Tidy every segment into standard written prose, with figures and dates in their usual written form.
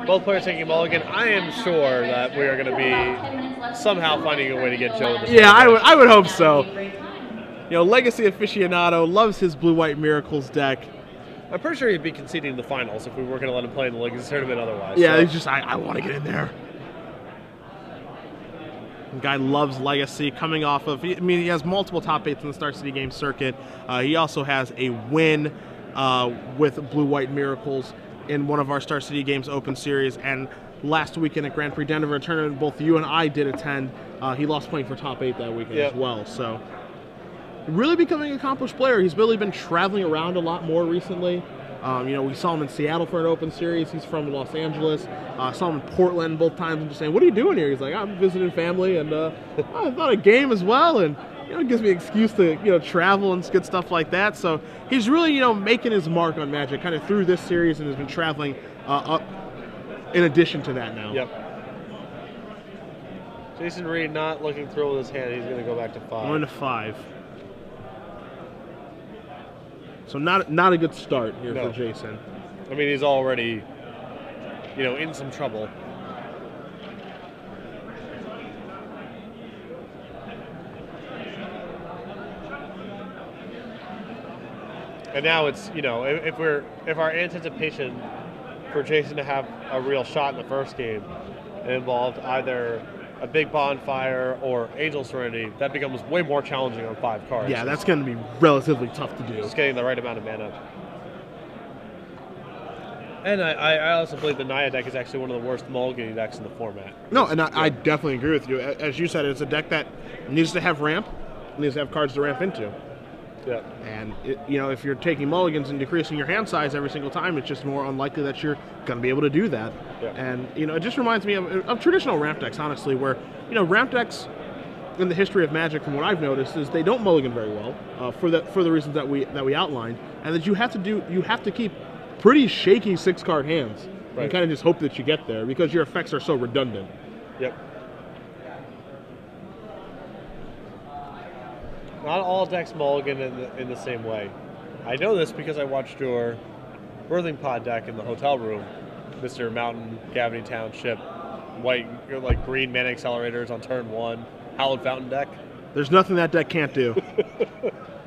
both players taking mulligan. I am sure that we are going to be somehow finding a way to get Joe. Yeah, I would hope so. You know, Legacy aficionado loves his blue-white miracles deck. I'm pretty sure he'd be conceding the finals if we weren't going to let him play in the Legacy tournament otherwise. Yeah, so. he's just, I want to get in there. The guy loves Legacy, coming off of, I mean, he has multiple top 8s in the Star City Games circuit. He also has a win with blue-white miracles in one of our Star City Games Open Series, and last weekend at Grand Prix Denver, a tournament both you and I did attend, he lost playing for top 8 that weekend as well. So, really becoming an accomplished player. He's really been traveling around a lot more recently. You know, we saw him in Seattle for an Open Series. He's from Los Angeles. Saw him in Portland both times and just saying, "What are you doing here?" He's like, "I'm visiting family and I thought a game as well." And you know, it gives me an excuse to travel and get stuff like that. So he's really making his mark on Magic kind of through this series and has been traveling up in addition to that now. Yep. Jason Reed not looking thrilled with his hand. He's going to go back to 5. Going to 5. So not a good start here for Jason. I mean, he's already, in some trouble. And now it's, if our anticipation for Jason to have a real shot in the first game involved either a big bonfire or Angel Serenity, that becomes way more challenging on 5 cards. Yeah, that's going to be relatively tough to do. Just getting the right amount of mana. And I also believe the Naya deck is actually one of the worst mulligan decks in the format. No, and I definitely agree with you. As you said, it's a deck that needs to have ramp, needs to have cards to ramp into. Yeah. And, if you're taking mulligans and decreasing your hand size every single time, it's just more unlikely that you're going to be able to do that. Yeah. And, it just reminds me of traditional ramp decks, honestly, where, ramp decks in the history of Magic, from what I've noticed, is they don't mulligan very well for the reasons that we outlined, and that you have to keep pretty shaky 6-card hands and kind of just hope that you get there because your effects are so redundant. Yep. Not all decks mulligan in the same way. I know this because I watched your Birthing Pod deck in the hotel room, Mr. Mountain, Gavany Township, white, green mana accelerators on turn 1, Hallowed Fountain deck. There's nothing that deck can't do.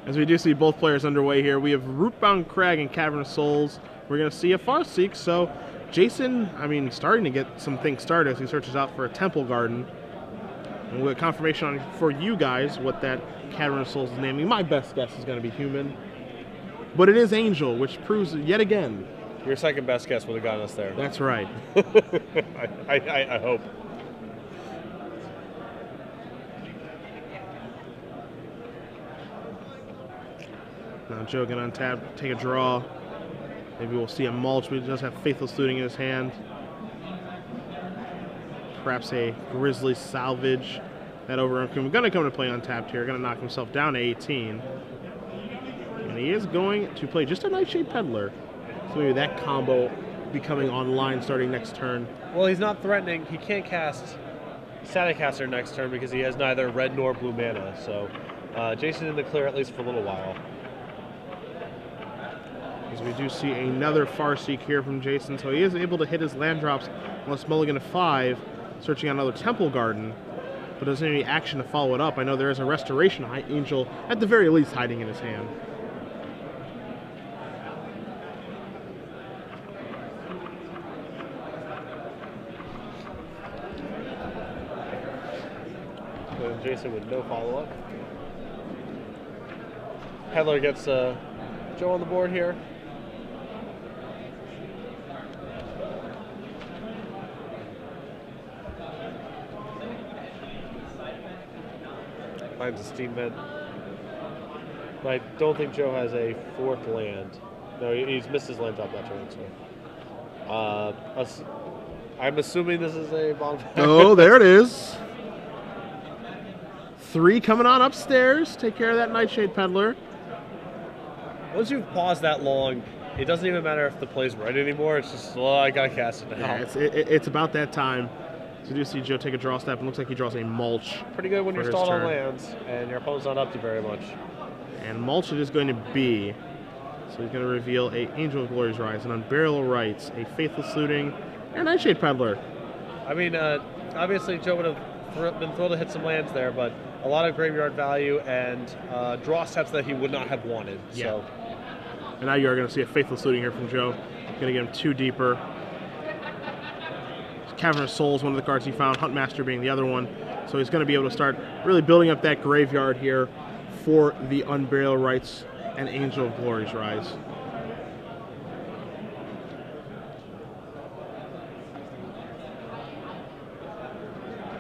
As we do see both players underway here, we have Rootbound Crag and Cavern of Souls. We're going to see a Farseek, so Jason, starting to get some things started as he searches out for a Temple Garden. And we'll get confirmation for you guys what that Cavern of Souls is naming. My best guess is going to be Human. But it is Angel, which proves yet again. Your second best guess would have gotten us there. That's right. I hope. Now Joe can untap, take a draw. Maybe we'll see a mulch, but he does have Faithless Looting in his hand. Perhaps a Grizzly Salvage. That Overrun Coon. Going to come to play untapped here. Going to knock himself down to 18. And he is going to play just a Nightshade Peddler. So maybe that combo becoming online starting next turn. Well, he's not threatening. He can't cast Staticaster next turn because he has neither red nor blue mana. So Jason in the clear at least for a little while. As we do see another Farseek here from Jason. So he is able to hit his land drops unless mulligan to 5, searching out another Temple Garden. But doesn't have any action to follow it up. I know there is a Restoration Angel, at the very least, hiding in his hand. And Jason with no follow-up. Peddler gets Joe on the board here. Finds a Steam Vent. I don't think Joe has a 4th land. No, he's missed his land drop that turn, so. I'm assuming this is a bonfire. Oh, there it is. 3 coming on upstairs. Take care of that Nightshade Peddler. Once you've paused that long, it doesn't even matter if the play's right anymore. It's just, I gotta cast it now. Yeah, it's about that time. So you do see Joe take a draw step, and looks like he draws a mulch. Pretty good when you're stalled on lands, and your opponent's not up to very much. And mulch it is going to be. So he's going to reveal a Angel of Glory's Rise, an Unburial Rites, a Faithless Looting, And Nightshade Peddler. I mean, obviously Joe would have been thrilled to hit some lands there, but a lot of graveyard value and draw steps that he would not have wanted. Yeah. So. And now you are going to see a Faithless Looting here from Joe. Going to get him 2 deeper. Cavern of Souls, one of the cards he found. Huntmaster being the other one. So he's going to be able to start really building up that graveyard here for the Unburial Rites and Angel of Glory's Rise.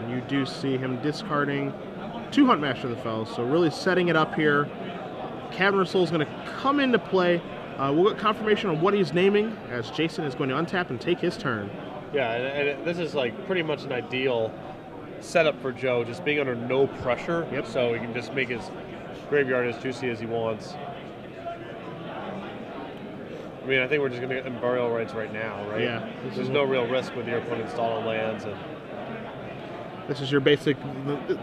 And you do see him discarding 2 Huntmaster of the Fells. So really setting it up here. Cavern of Souls is going to come into play. We'll get confirmation on what he's naming as Jason is going to untap and take his turn. Yeah, and this is like pretty much an ideal setup for Joe, just being under no pressure. Yep. So he can just make his graveyard as juicy as he wants. I mean, I think we're just going to get Burial Rites right now, right? Yeah. There's no real risk with your opponent's installed lands. And this is your basic,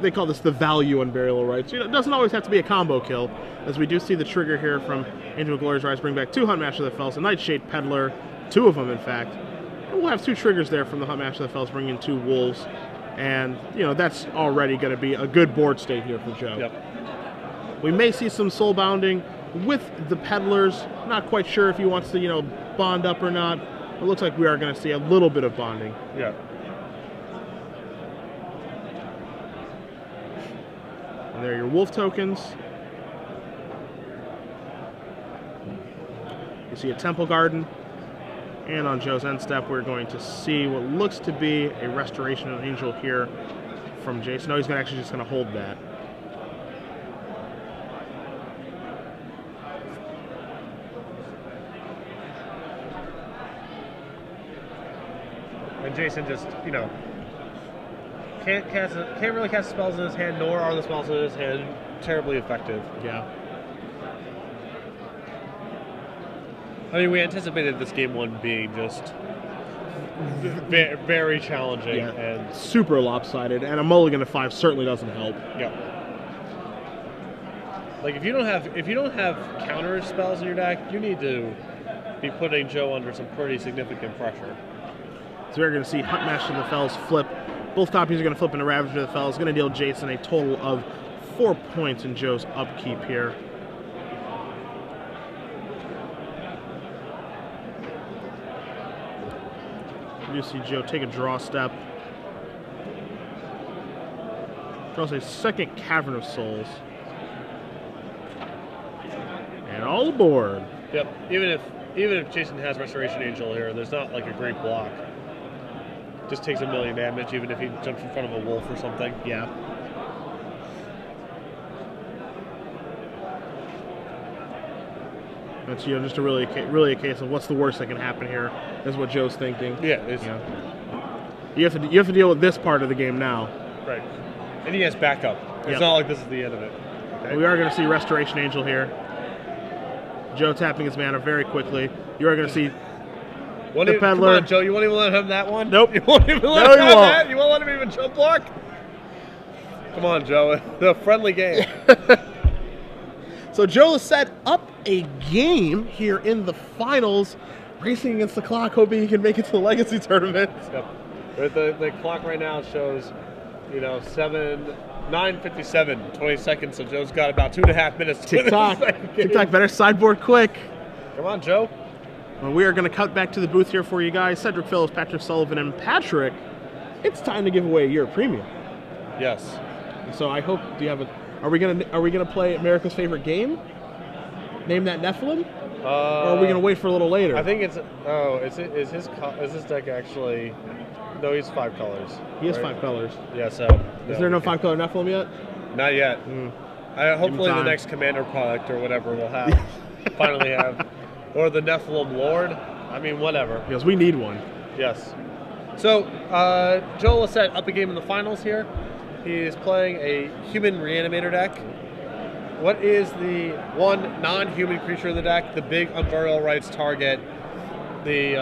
they call this the value on Burial Rites. You know, it doesn't always have to be a combo kill, as we do see the trigger here from Angel of Glory's Rise bring back 2 Huntmaster of the Fells, a Nightshade Peddler, 2 of them in fact. And we'll have 2 triggers there from the Huntmaster of the Fells, bringing in 2 Wolves. And, you know, that's already going to be a good board state here for Joe. Yep. We may see some soul bounding with the Peddlers. Not quite sure if he wants to, you know, bond up or not. It looks like we are going to see a little bit of bonding. Yeah. And there are your Wolf tokens. You see a Temple Garden. And on Joe's end step, we're going to see what looks to be a Restoration of Angel here from Jason. No, he's actually just going to hold that. And Jason just, you know, can't really cast spells in his hand, nor are the spells in his hand terribly effective. Yeah. I mean, we anticipated this game 1 being just very challenging and super lopsided, and a mulligan to 5 certainly doesn't help. Yeah. Like if you don't have counter spells in your deck, you need to be putting Joe under some pretty significant pressure. So we're going to see Huntmaster of the Fells flip. Both copies are going to flip into Ravager of the Fells. Going to deal Jason a total of 4 points in Joe's upkeep here. You see Joe take a draw step. Draws a second Cavern of Souls. And all aboard. Yep. Even if Jason has Restoration Angel here, there's not like a great block. Just takes 1 million damage, even if he jumps in front of a wolf or something. Yeah. That's, you know, just a really a case of what's the worst that can happen here. Is what Joe's thinking. Yeah. You have to deal with this part of the game now. Right. And he has backup. It's not like this is the end of it. Okay. We are going to see Restoration Angel here. Joe tapping his mana very quickly. You are going to see the Peddler. Come on, Joe. You won't even let him that one? Nope. You won't even let him have that? You won't let him even jump block? Come on, Joe. The friendly game. So Joe has set up a game here in the finals, racing against the clock, hoping he can make it to the Legacy Tournament. Yep. The clock right now shows, you know, 9:57, 20 seconds. So Joe's got about 2.5 minutes. TikTok, TikTok, better sideboard quick. Come on, Joe. Well, we are going to cut back to the booth here for you guys. Cedric Phillips, Patrick Sullivan, and Patrick. It's time to give away a year of premium. Yes. So I hope. Do you have a? Are we gonna play America's favorite game? Name that Nephilim. Or are we gonna wait for a little later? I think it's. Oh, is his deck actually? No, he's 5 colors. He has 5 colors. Yeah. So. Is there no 5-color Nephilim yet? Not yet. Hopefully the next Commander product or whatever we'll have finally have, or the Nephilim Lord. I mean, whatever. Because we need one. Yes. So Joel Lossett up a game in the finals here. He is playing a human reanimator deck. What is the one non-human creature in the deck? The big Unburial Rites target, the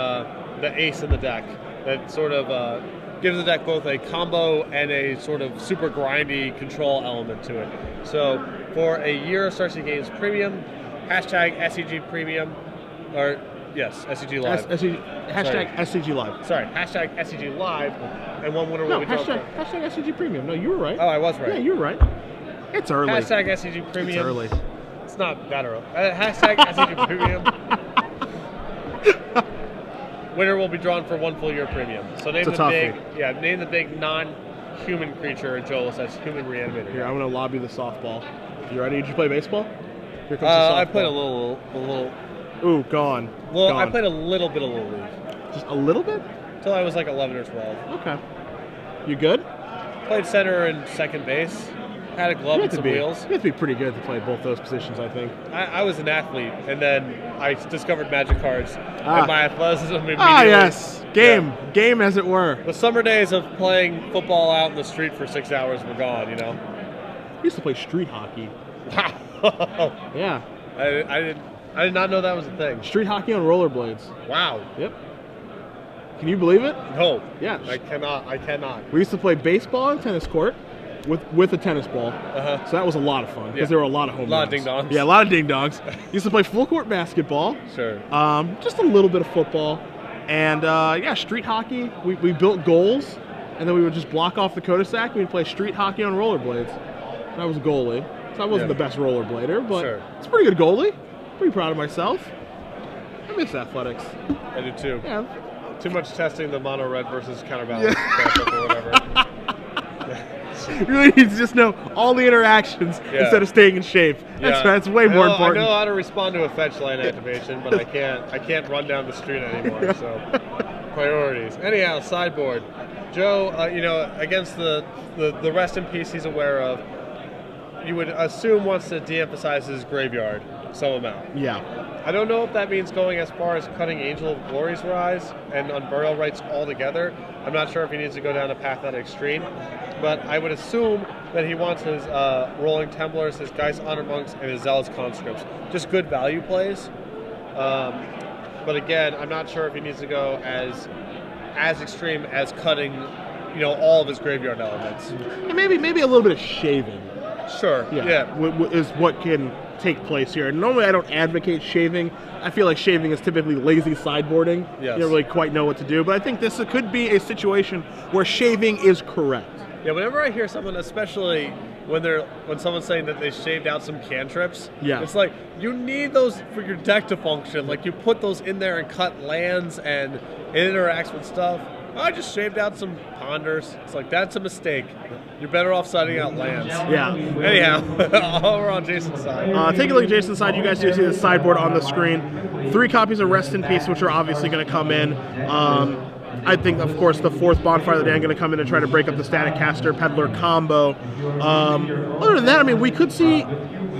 ace in the deck that sort of gives the deck both a combo and a sort of super grindy control element to it. So for a year of SCGSD Games Premium, hashtag SCG Premium, or Yes, SCG Live. Hashtag SCG Live. Sorry, hashtag SCG Live, and one winner will be drawn. Hashtag SCG Premium. No, you were right. Oh, I was right. Yeah, you were right. It's early. Hashtag SCG Premium. It's early. It's not that early. Hashtag SCG Premium. Winner will be drawn for 1 full year premium. So name the big non-human creature in Joe Lossett's human reanimator. Here, I'm gonna lobby the softball. You ready? Did you play baseball? Here comes the softball. I played a little. Ooh, gone. Well, gone. I played a little bit of Little League. Just a little bit? Until I was like 11 or 12. Okay. You good? Played center and second base. Had a glove and some wheels. You have to be pretty good to play both those positions, I think. I was an athlete, and then I discovered Magic cards, and my athleticism immediately. Yes. Game as it were. The summer days of playing football out in the street for 6 hours were gone, you know? I used to play street hockey. Wow. Yeah. I did not know that was a thing. Street hockey on rollerblades. Wow. Yep. Can you believe it? No. Yeah. I cannot. We used to play baseball on tennis court with a tennis ball. So that was a lot of fun because there were a lot of home runs. A lot of ding-dongs. Yeah, a lot of ding-dongs. Used to play full court basketball. Sure. Just a little bit of football. And street hockey. We built goals, and then we would just block off the cul-de-sac. We'd play street hockey on rollerblades. And I was a goalie. So I wasn't the best rollerblader, but it's a pretty good goalie. Pretty proud of myself. I miss athletics. I do too. Yeah. Too much testing the mono red versus counterbalance or whatever. You really need to just know all the interactions instead of staying in shape. That's way more important. I know how to respond to a fetch line activation, but I can't run down the street anymore. So priorities. Anyhow, sideboard. Joe, against the rest in peace he's aware of, you would assume wants to de-emphasize his graveyard some amount. Yeah. I don't know if that means going as far as cutting Angel of Glory's Rise and Unburial Rites altogether. I'm not sure if he needs to go down a path that extreme, but I would assume that he wants his Rolling Templars, his Geist Honor Monks, and his Zealous Conscripts. Just good value plays. But again, I'm not sure if he needs to go as extreme as cutting, all of his graveyard elements. And maybe a little bit of shaving. Sure. Yeah. Is what can take place here. Normally, I don't advocate shaving. I feel like shaving is typically lazy sideboarding. Yes. You don't really quite know what to do. But I think this could be a situation where shaving is correct. Yeah. Whenever I hear someone, especially when someone's saying that they shaved out some cantrips, it's like you need those for your deck to function. Like you put those in there and cut lands, and it interacts with stuff. I just shaved out some ponders. It's like, that's a mistake. You're better off siding out lands. Yeah. Anyhow, we're on Jason's side. Take a look at Jason's side. You guys do see the sideboard on the screen. 3 copies of Rest in Peace, which are obviously going to come in. I think, of course, the 4th Bonfire of the Day, I'm going to come in and try to break up the Static Caster Peddler combo. Other than that, I mean, we could see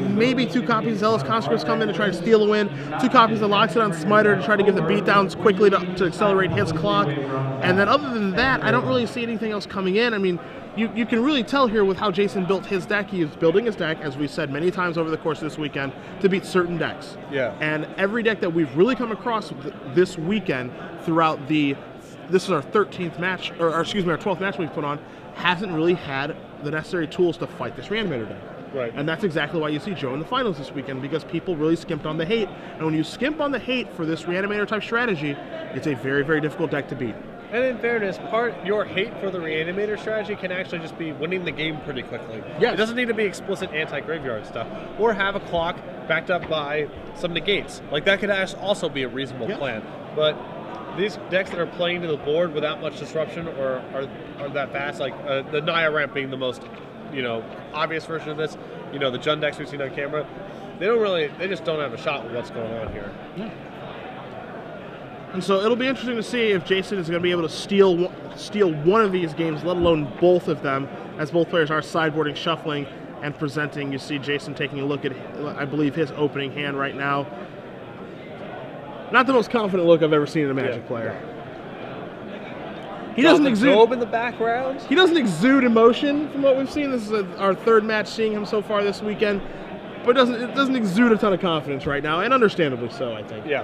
maybe 2 copies of Zealous Conscripts come in to try to steal a win, 2 copies of Loxodon Smiter to try to give the beatdowns quickly to accelerate his clock. And then other than that, I don't really see anything else coming in. I mean, you can really tell here with how Jason built his deck. He is building his deck, as we've said many times over the course of this weekend, to beat certain decks. Yeah. And every deck that we've really come across this weekend throughout this is our 13th match, or excuse me, our 12th match we've put on, hasn't really had the necessary tools to fight this Reanimator deck. Right. And that's exactly why you see Joe in the finals this weekend, because people really skimped on the hate. And when you skimp on the hate for this Reanimator type strategy, it's a very, very difficult deck to beat. And in fairness, your hate for the Reanimator strategy can actually just be winning the game pretty quickly. Yes. It doesn't need to be explicit anti-graveyard stuff. Or have a clock backed up by some negates. Like, that could also be a reasonable plan. But these decks that are playing to the board without much disruption or are that fast, like the Naya ramp being the most obvious version of this, the Jund decks we've seen on camera, they just don't have a shot with what's going on here. Yeah. And so it'll be interesting to see if Jason is going to be able to steal one of these games, let alone both of them, as both players are sideboarding, shuffling, and presenting. You see Jason taking a look at, I believe, his opening hand right now. Not the most confident look I've ever seen in a Magic player. He doesn't exude in the background. He doesn't exude emotion from what we've seen. This is our 3rd match seeing him so far this weekend, but it doesn't exude a ton of confidence right now, and understandably so, I think. Yeah.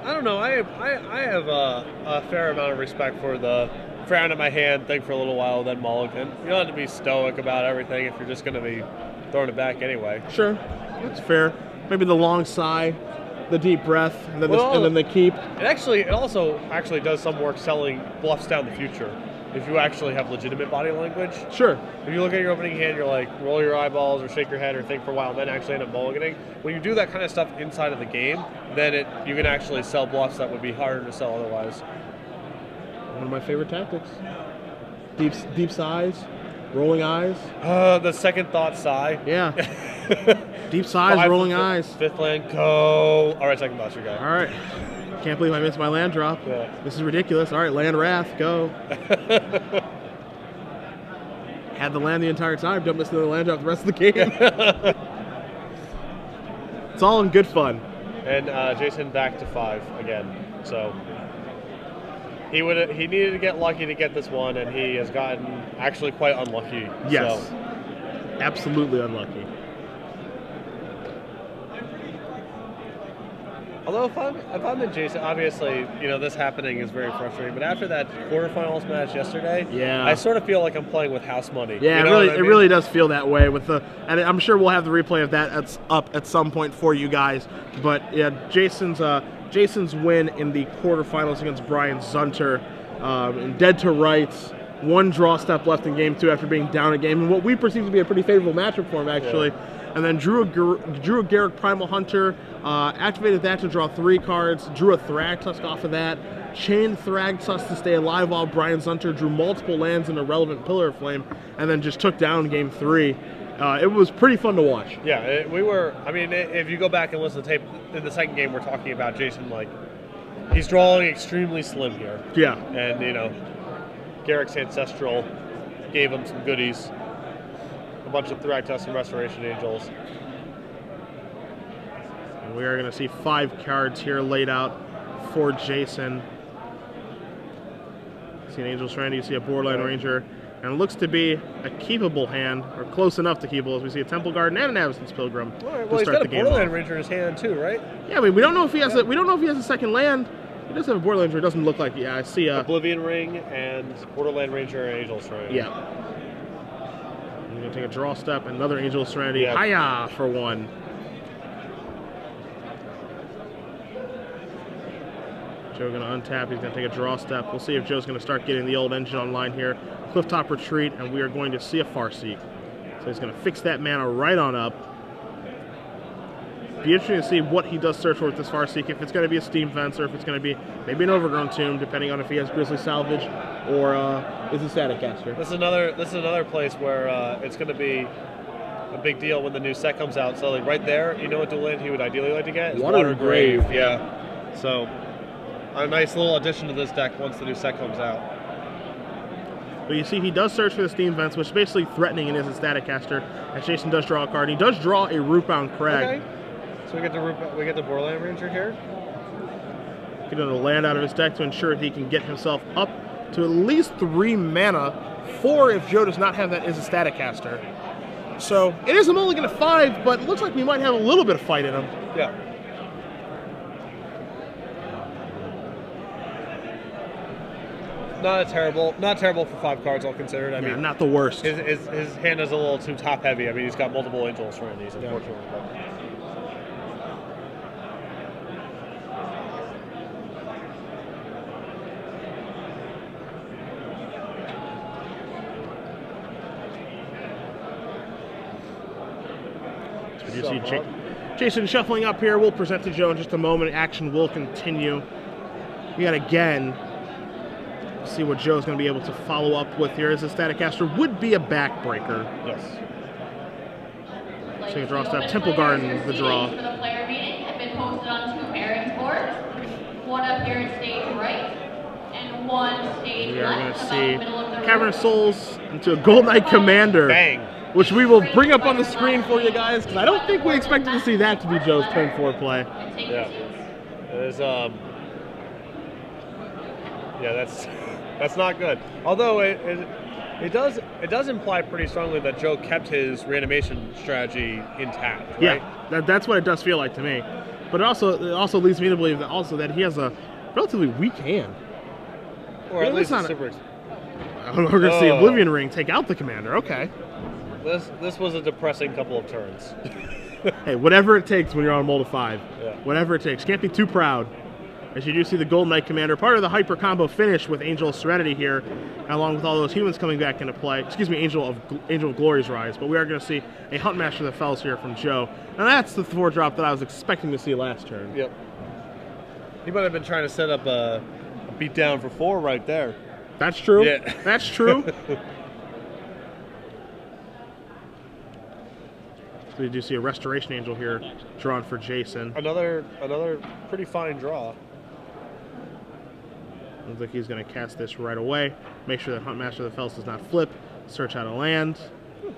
I don't know. I have a fair amount of respect for the frown at my hand, think for a little while, then mulligan. You don't have to be stoic about everything if you're just going to be throwing it back anyway. Sure, that's fair. Maybe the long sigh. the deep breath, and then, Well, and then the keep. It also actually does some work selling bluffs down the future. If you actually have legitimate body language. Sure. If you look at your opening hand, you're like, roll your eyeballs or shake your head or think for a while and then actually end up mulliganing. When you do that kind of stuff inside of the game, then you can actually sell bluffs that would be harder to sell otherwise. One of my favorite tactics. Deep sighs, rolling eyes. The second thought sigh. Yeah. Deep sighs, rolling eyes. Fifth land, go. All right, second thought, your guy. All right. Can't believe I missed my land drop. Yeah. This is ridiculous. All right, land wrath, go. Had the land the entire time. Don't miss the land drop the rest of the game. It's all in good fun. And Jason back to 5 again. So he needed to get lucky to get this one, and he has gotten actually quite unlucky. Yes. So. Absolutely unlucky. Although if I'm the Jason, obviously, this happening is very frustrating. But after that quarterfinals match yesterday, I sort of feel like I'm playing with house money. Yeah, it really does feel that way. And I'm sure we'll have the replay of that up at some point for you guys. But yeah, Jason's win in the quarterfinals against Brian Zunter, in dead to rights. One draw step left in game 2 after being down a game, and what we perceive to be a pretty favorable matchup for him, actually. Yeah. And then drew a Garrick Primal Hunter, activated that to draw 3 cards, drew a Thragtusk off of that, chained Thragtusk to stay alive while Brian Zunter drew multiple lands in a relevant Pillar of Flame, and then just took down game 3. It was pretty fun to watch. Yeah, if you go back and listen to the tape, in the second game we're talking about Jason, he's drawing extremely slim here. Yeah. And, Garrick's Ancestral gave him some goodies. A bunch of Thragtusk and Restoration Angels. And we are going to see 5 cards here laid out for Jason. See an Angel Serenity, you see a Borderline Ranger, and it looks to be a keepable hand, or close enough to keepable, as we see a Temple Garden and an Absence Pilgrim. Well, he's got a Borderline Ranger in his hand too, right? Yeah, we don't know if he has a second land. He does have a Borderland Ranger. It doesn't look like. Yeah, I see a Oblivion Ring and Borderland Ranger and Angel Serenity. Yeah. I'm gonna take a draw step, another Angel Serenity. Yeah. Hiya for 1. Joe gonna untap. He's gonna take a draw step. We'll see if Joe's gonna start getting the old engine online here. Clifftop Retreat, and we are going to see a Farseek. So he's gonna fix that mana right on up. Be interesting to see what he does search for with this Farseek, if it's going to be a Steam Fence or if it's going to be maybe an Overgrown Tomb, depending on if he has Grizzly Salvage or is a Static Caster. This is another place where it's going to be a big deal when the new set comes out. So right there, you know what dual land he would ideally like to get? Watergrave. Yeah. So a nice little addition to this deck once the new set comes out. But you see, he does search for the Steam Fence, which is basically threatening and is a Static Caster. As Jason does draw a card. He does draw a Rootbound Crag. Okay. So we get the Borderland Ranger here. Get a land out of his deck to ensure he can get himself up to at least 3 mana, 4 if Joe does not have that as a Static Caster. So it is a mulligan of 5, but it looks like we might have a little bit of fight in him. Yeah. Not terrible for 5 cards all considered. I mean, not the worst. His hand is a little too top heavy. I mean, he's got multiple Angel Serenities, unfortunately. Yeah. You see Jason shuffling up here. We'll present to Joe in just a moment. Action will continue. We got again. See what Joe's going to be able to follow up with here. As a Static Caster would be a backbreaker. Yes. So you draw step. Temple Garden, the draw. For the player meeting have been posted on 2 pairings boards. 1 up here in stage right, and 1 stage left. We are going to see Cavern of Souls into a Gold Knight Commander. Bang. Which we will bring up on the screen for you guys, because I don't think we expected to see that to be Joe's turn 4 play. Yeah. It is, yeah, that's not good. Although it does imply pretty strongly that Joe kept his reanimation strategy intact, right? Yeah, that's what it does feel like to me. But it also leads me to believe that he has a relatively weak hand. Or at least super. We're going to see Oblivion Ring take out the commander. Okay. This was a depressing couple of turns. Hey, whatever it takes when you're on Mold of 5. Yeah. Whatever it takes. Can't be too proud. As you do see the Golden Knight Commander, part of the hyper combo finish with Angel of Serenity here, along with all those humans coming back into play. Excuse me, Angel of Glory's Rise. But we are going to see a Huntmaster of the Fells here from Joe. And that's the 4-drop that I was expecting to see last turn. Yep. He might have been trying to set up a beat down for 4 right there. That's true. Yeah. That's true. So we do see a Restoration Angel here drawn for Jason. Another pretty fine draw. Looks like he's going to cast this right away. Make sure that Huntmaster of the Fells does not flip. Search out a land.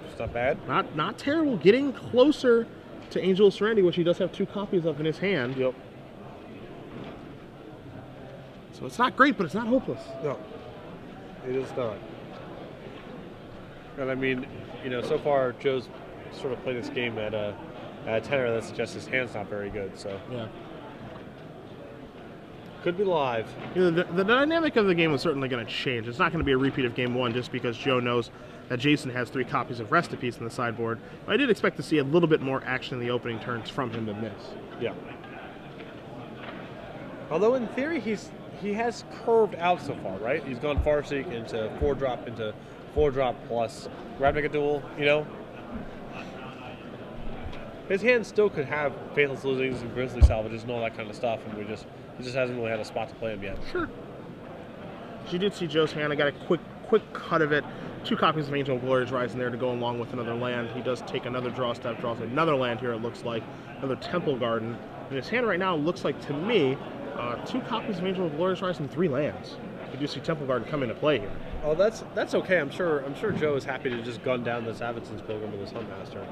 It's not bad. Not terrible. Getting closer to Angel of Serenity, which he does have 2 copies of in his hand. Yep. So it's not great, but it's not hopeless. No, it is not. And I mean, you know, so far Joe's sort of played this game at a tenor that suggests his hand's not very good. So yeah. Could be live. You know, the dynamic of the game is certainly going to change. It's not going to be a repeat of Game 1 just because Joe knows that Jason has 3 copies of Rest in Peace in the sideboard. But I did expect to see a little bit more action in the opening turns from him than this. Yeah. Although in theory he has curved out so far, right? He's gone Farseek into 4-drop into 4-drop plus Ravnica Duel, you know? His hand still could have Faithless Losings and Grizzly Salvages and all that kind of stuff, and he just hasn't really had a spot to play him yet. Sure. You did see Joe's hand. I got a quick cut of it. 2 copies of Angel of Glory's Rise in there to go along with another land. He does take another draw step, draws another land here, it looks like. Another Temple Garden. And his hand right now looks like, to me, 2 copies of Angel of Glory's Rise and 3 lands. You do see Temple Garden come into play here. Oh, that's okay. I'm sure Joe is happy to just gun down this Avacyn's Pilgrim with his Huntmaster.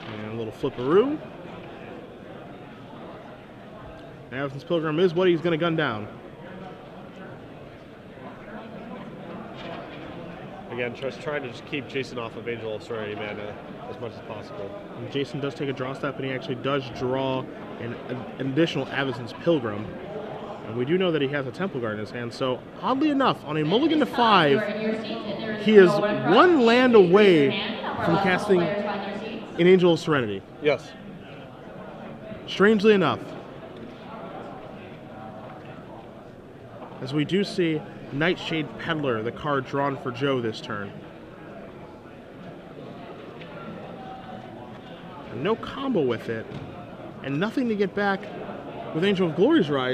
And a little flipperoo. Avacyn's Pilgrim is what he's going to gun down. Again, just trying to just keep Jason off of Angel of Serenity mana as much as possible. And Jason does take a draw step, and he actually does draw an additional Avacyn's Pilgrim. And we do know that he has a Temple Guard in his hand, so oddly enough, on a mulligan to 5, he is 1 land away from casting an Angel of Serenity. Yes. Strangely enough. As we do see Nightshade Peddler, the card drawn for Joe this turn. And no combo with it, and nothing to get back with Angel of Glory's Rise.